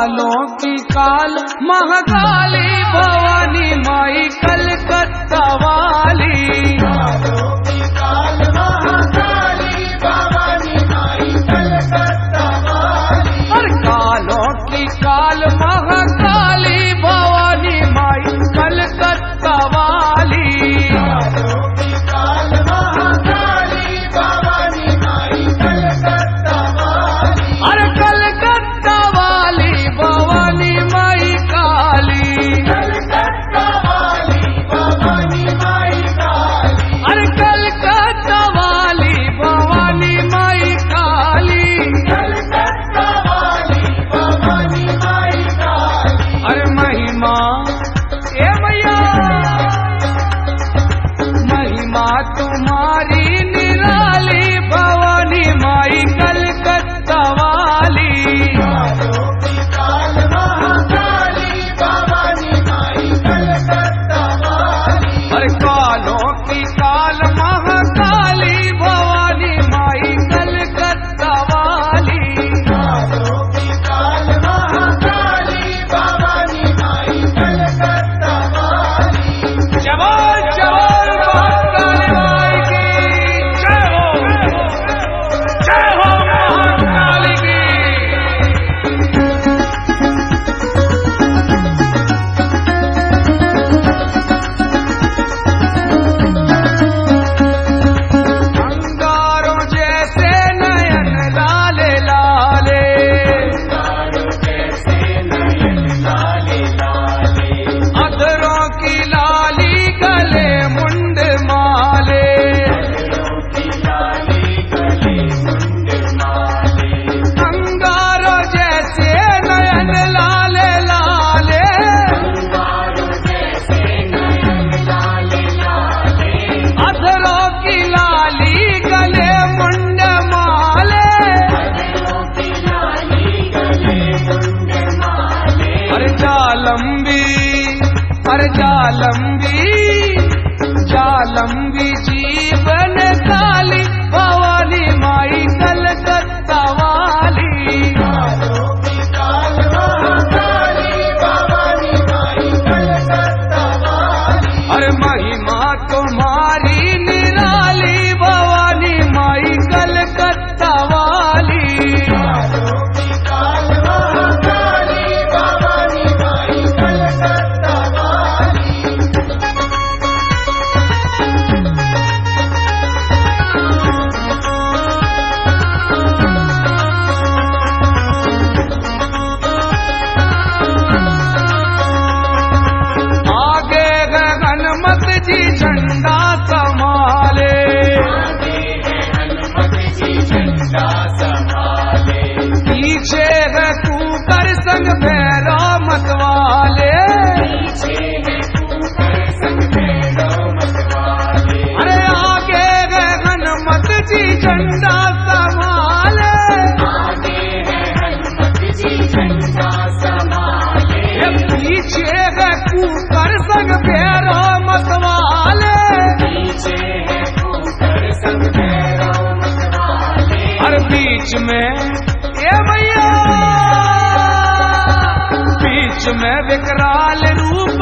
कालों की काल महाकाली भवानी माई कलकत्ता वाली। कालों की काल महाकाली भवानी माई कलकत्ता वाली। और कालों की काल महाकाली भवानी माई कलकत्ता वाली। कालों की काल महाकाली भवानी माई कलकत्ता वाली। अरे कलकत्ता वाली भवानी माई काली। कलकत्ता वाली भवानी माई काली। अरे कलकत्ता वाली भवानी माई काली। कलकत्ता वाली भवानी माई काली। अरे महिमा ए मैया महिमा तुम्हारी निराली भवानी माई कलकत्ता वाली। कालों की काल महाकाली भवानी माई कलकत्ता वाली। अरे कालों की काल महाकाली भवानी माई कलकत्ता वाली। कालों की काल महाकाली भवानी माई कलकत्ता वाली। जवान जवान महाकाली माई की जय हो महाकाली की। अंगारों जैसे नयन लाले लाले। कालों जैसे नयन लाले लाले। अधरों की लाली गले मुंड माले। अधरों की लाली गले मुंड माले। अंगारों जैसे नयन लाले लाले। अंगारों जैसे नयन लाले लाले। अधरों की लाली गले मुंड माले। अधरों की लाली गले मुंड माले। अरे जालंबी अरे जालंबी जालंबी जीवन काली भवानी माई कलकत्ता वाली। कालों की काल महाकाली भवानी माई कलकत्ता वाली। अरे महिमा तुम्हारी निराली भवानी माई कलकत्ता वाली। कालों की काल महाकाली भवानी माई कलकत्ता वाली। आगे है हनुमत जी झंडा संभाले। आगे है हनुमत जी झंडा संभाले। पीछे है कुकर संग भैरव मतवाले। पीछे है कुकर संग भैरव मतवाले। अरे आगे है हनुमत जी झंडा संभाले। आगे है हनुमत जी झंडा संभाले। ये पीछे है कुकर संग भैरव मतवाले। पीछे है कुकर संग भैरव मतवाले। और बीच में ए भैया बीच में विकराल रूप